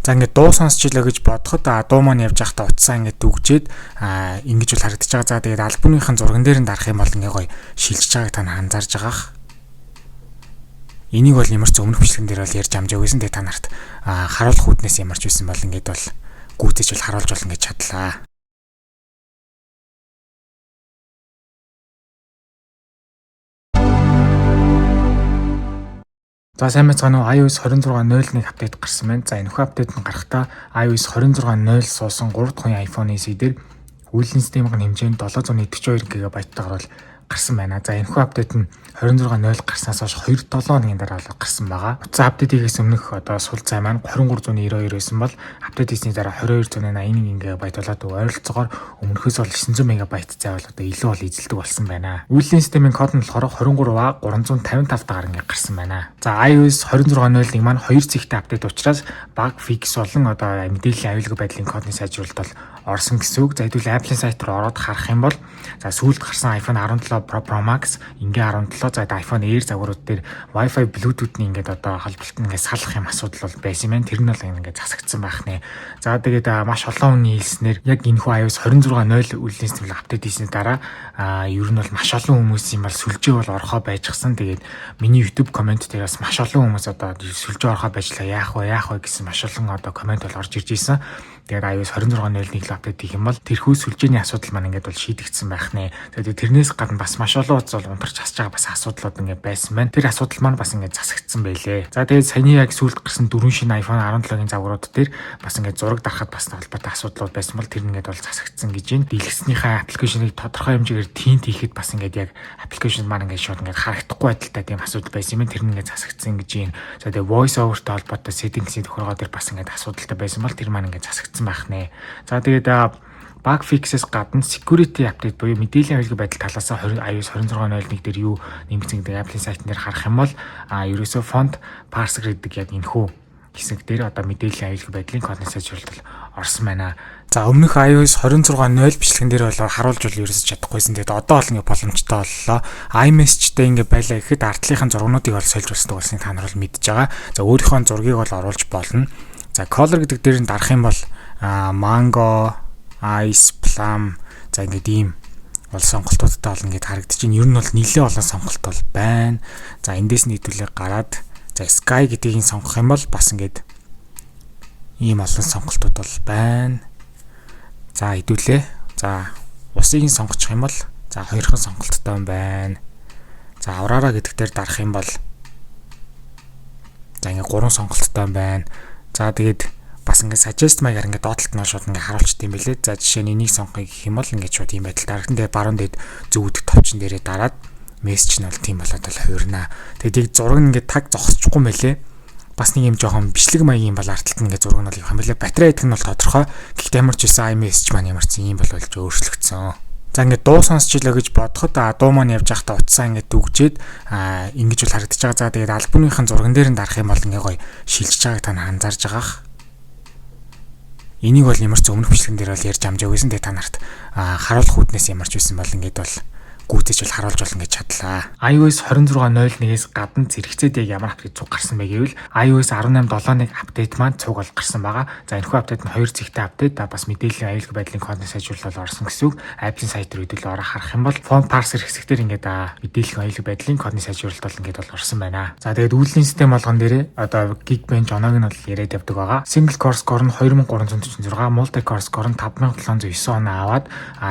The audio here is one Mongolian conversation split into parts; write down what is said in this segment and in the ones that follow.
За ингээд дуу сонсч илээ гэж бодоход дуу маань явж байхдаа утсаа ингээд дүгжээд ингэж бол харагдаж байгаа. За тэгээд альбомынхын зурган дээр нь дарах юм бол ингээ гоё шилжиж байгааг та анзаарж байгаах. Энийг бол ямар ч өмнөх бичлэгэн дээр бол ярьж амжаагүй байсан. Тэгээд та нарт харуулах үүднээс ямар ч байсан бол ингээд бол гүйцэж бол харуулж бол ингээд чадлаа. За сайн мэцгаано iOS 26.0-ны апдейт гарсан байна. За энэхүү апдейт нь гарахдаа iOS 26.0 суусан 3 дахь үеийн iPhone SE дээр үйлдвэрлэлийн системийн хэмжээнд 792 GB таагаар бол гарсан байна. За энэхүү апдейт нь 26.0 гарснаас хойш 2-7 хоногийн дараа бол гарсан байгаа. Утсан апдейтээс өмнөх сул цай маань 2392 байсан бол апдейт хийсний дараа 2281 GB болоод ойролцоогоор өмнөхөөс бол 900 MB цай бол илүү бол эзэлдэг болсон байна. Үйлдвэрлэлийн системийн код нь болохоор 23A 355 таагаар ингээ гарсан байна. За iOS 26.0-ыг маань 2 цэгтэй апдейт учраас баг фикс болон мэдээллийн аюулгүй байдлын кодны сайжруулалт бол орсон гэсэн үг. За хэдүүл Apple сайт руу ороод харах юм бол за сүүлд гарсан iPhone 17 Pro Max, ингээ 17 за iPhone Air загварууд дээр Wi-Fi Bluetooth-ний ингээд холболт нь ингээд салах юм асуудал бол байсан юм байна. Тэр нь бол ингээд засагдсан байх нэ. За тэгээд маш олон хүний хэлснээр яг энэхүү iOS 26.0 үйлдвэрлэлийн систем апдейт хийсний дараа ер нь бол маш олон хүмүүс юм бол сүлжээ бол орхоо байжчихсан. Тэгээд миний YouTube комент дээр бас маш олон хүмүүс сүлжээ орхоо байжлаа яах вэ гэсэн маш олон комент бол орж ирж ийсэн. Тэгээд iOS 26.0-ийг л апдейт хийх юм бол тэрхүү сүлжээний асуудал маань ингээд бол шийдэгдсэн байх нэ. Тэгээд тэрнээс гадна бас маш олон удаа бол унтарч хасж байгаа бас асуудлууд ингээд байсан байна. Тэр асуудал маань бас ингээд засагдсан байлээ. За тэгээд саяны яг сүүлд гарсан 4 шинэ iPhone 17-гийн загварууд дээр бас ингээд зураг дарахад бас холбоотой асуудлууд байсан бол тэр ингээд бол засагдсан гэж байна. Дэлгэцнийхээ аппликейшнийг тодорхой хэмжээгээр тинт хийхэд бас ингээд яг аппликейшн маань ингээд шууд ингээд харагдахгүй байдалтай тийм асуудал байсан юм. Тэр нь ингээд засагдсан гэж байна. За тэгээд voice over-тэй холбоотой settings-ийн тохиолгоо дээр бас ингээд асуудалтай байсан бол тэр маань ингээд засагдсан байх нэ. За тэгээд bug fix-с гадна security update буюу мэдээллийн аюулгүй байдал талаас iOS 26.0 дээр юу нэмэгдсэн гэдэг Apple сайтн дээр харах юм бол ерөөсөө font parser гэдэг яг энэхүү хэсэг дээр мэдээллийн аюулгүй байдлын кодны сайжруулалт орсон байна. За өмнөх iOS 26.0 бичлэгэн дээр бол харуулж бол ерөөсөж чадахгүйсэн. Тэгээд одоо бол ингээ боломжтой боллоо. iMessage-тэй ингээ байлаа гэхэд артлынхаа зургуудыг бол сольжуулсан болсныг та нар бол мэдж байгаа. За өөрийнхөө зургийг бол оруулж болно. За color гэдэг дээр нь дарах юм бол mango, ice, plum за ингээд ийм бол сонголтуудтай бол ингээд харагдаж байна. Ер нь бол нэлээд олон сонголт бол байна. За эндээс нь хэдүүлээ гараад за sky гэдгийг сонгох юм бол бас ингээд ийм олон сонголтууд бол байна. За хэдүүлээ. За усыг сонгочих юм бол за хоёрхан сонголттой байна. За Aurora гэдэг дээр дарах юм бол за ингээд гурван сонголттой байна. За тэгээд бас ингээд suggest маягаар ингээд доотлолт нь шууд ингээд харуулчт юм билээ. За жишээ нь энийг сонгохыг гэх юм бол ингээд шууд ийм байдал дарагдан дээр баруун дэд зөв үдг товчон дээрээ дараад мессеж нь бол тийм болоод л хувирнаа. Тэгээд яг зураг нь ингээд таг зогсчихгүй мэлээ. Бас нэг юм жоохон бичлэг маягийн бол артталт нь ингээд зураг нь бол явах юм билээ. Батарей идэх нь бол тодорхой. Гэхдээ ямар ч байсан iMessage маань ямар ч юм бол болж өөрчлөгдсөн. За ингээд дуу сонсч илээ гэж бодоход дуу маань явж байхдаа утсаа ингээд дүгжээд ингэж бол харагдаж байгаа. За тэгээд альбомынхын зурган дээр нь дарах юм бол ингээд гоё шилжиж байгааг та анзаарж байгаах. Энийг бол ямар ч өмнөх бичлэгэн дээр бол ярьж амжаагүйсэн. Тэгээд та нарт харуулах үүднээс ямар ч байсан бол ингээд бол гүйцэж бол харуулж бол ингэж чадлаа. iOS 26.01-ээс гадна зэрэгцээд яг ямар апдейт цуг гарсан бэ гэвэл iOS 18.7-ны апдейт маань цуг бол гарсан байгаа. За энэхүү апдейт нь 2 цэгтэй апдейт бас мэдээллийн аюулгүй байдлын кодны сайжруулалт бол орсон гэсэн үг. Apple сайт руу хэдүүл ороо харах юм бол font parser хэсэгтэр ингээд мэдээллийн аюулгүй байдлын кодны сайжруулалт бол ингээд бол орсон байна. За тэгээд үйлдвэрлэлийн систем болгон дээрээ Geekbench оноог нь бол яриад явдаг байгаа. Single core score нь 2346, multi core score нь 5709 оноо аваад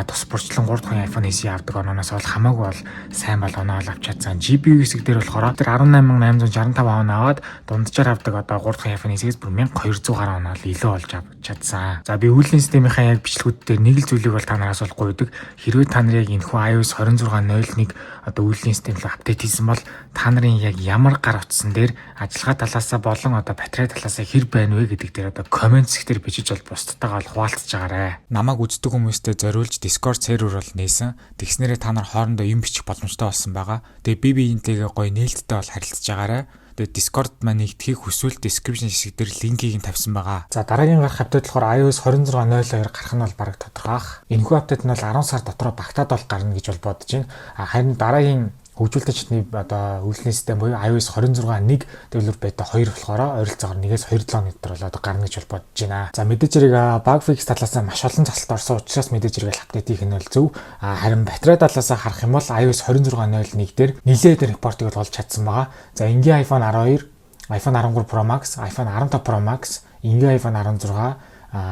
тус бүрчлэн 3 дахь iPhone SE авдаг ононоос хамаагүй бол сайн бол оноо авч чадсан. GPU хэсэг дээр болохоор тэр 18865 оноо аваад дунджаар авдаг 3 дахь iPhone SE-с бүр 1200 гаруй оноо илүү олж авч чадсан. За би үйлдвэрлэлийн системийнхаа яг бичлэгүүд дээр нэг л зүйлийг бол та нараас бол гуйдаг. Хэрвээ та нар яг энэхүү iOS 26.01 үйлдвэрлэлийн системийг апдейт хийсэн бол та нарын яг ямар гар утсан дээр ажиллагаа талаасаа болон батарей талаасаа хэр байна вэ гэдэг дээр комент сэхтэр бичиж бол бусдтайгаа бол хуваалцаж агаарай. Намайг үздэг хүмүүстэй зориулж Discord сервер бол нээсэн. Тэгснээрээ та нар хоорондоо юм бичих боломжтой болсон байгаа. Тэгээ би биентэйгээ гоё нээлттэй бол харилцаж агаарай. Тэгээд Discord маань нэгтгэхийг хүсвэл description хэсэг дээр линкийг нь тавьсан байгаа. За дараагийн гарах апдейт болохоор iOS 26.02 гарах нь бол бараг тодорхой. Энэхүү апдейт нь бол 10 сар дотор багтаад бол гарна гэж бол бодож байна. Харин дараагийн хөгжүүлэлт чатны одоо үйлчлэлийн систем буюу iOS 26.1 developer beta 2 болохоор ойролцоогоор 1-2 7 өнөдөр бол одоо гарна гэж бол бодож байна. За мэдээж хэрэг bug fix талаас нь маш олон засалт орсон учраас мэдээж хэрэг апдейт хийх нь бол зөв. Харин батарей талаас нь харах юм бол iOS 26.01 дээр нэлээд репортыг олж чадсан байгаа. За энгийн iPhone 12, iPhone 13 Pro Max, iPhone 15 Pro Max, энгийн iPhone 16,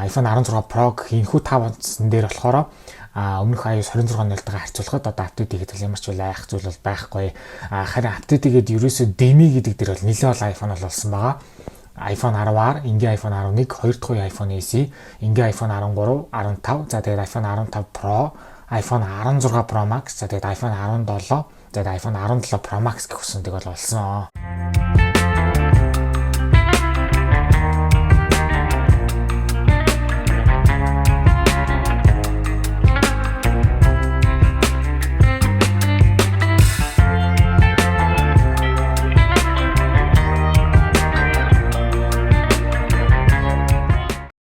iPhone 16 Pro гэх энэхүү 5 онцсон дээр болохоор өмнөх iOS 26.0-тойгоо харьцуулахад одоо апдейт хийгээд ямар ч байх зүйл бол байхгүй. Харин апдейт хийгээд ерөөсөө деми гэдэг дээр бол нэлээд олон iPhone болсон байгаа. iPhone 10R, энгийн iPhone 11, 2 дахь үеийн iPhone SE, энгийн iPhone 13, 15, за тэгээд iPhone 15 Pro, iPhone 16 Pro Max, за тэгээд iPhone 17, тэгээд iPhone 17 Pro Max гэх үсэндийг бол олсон.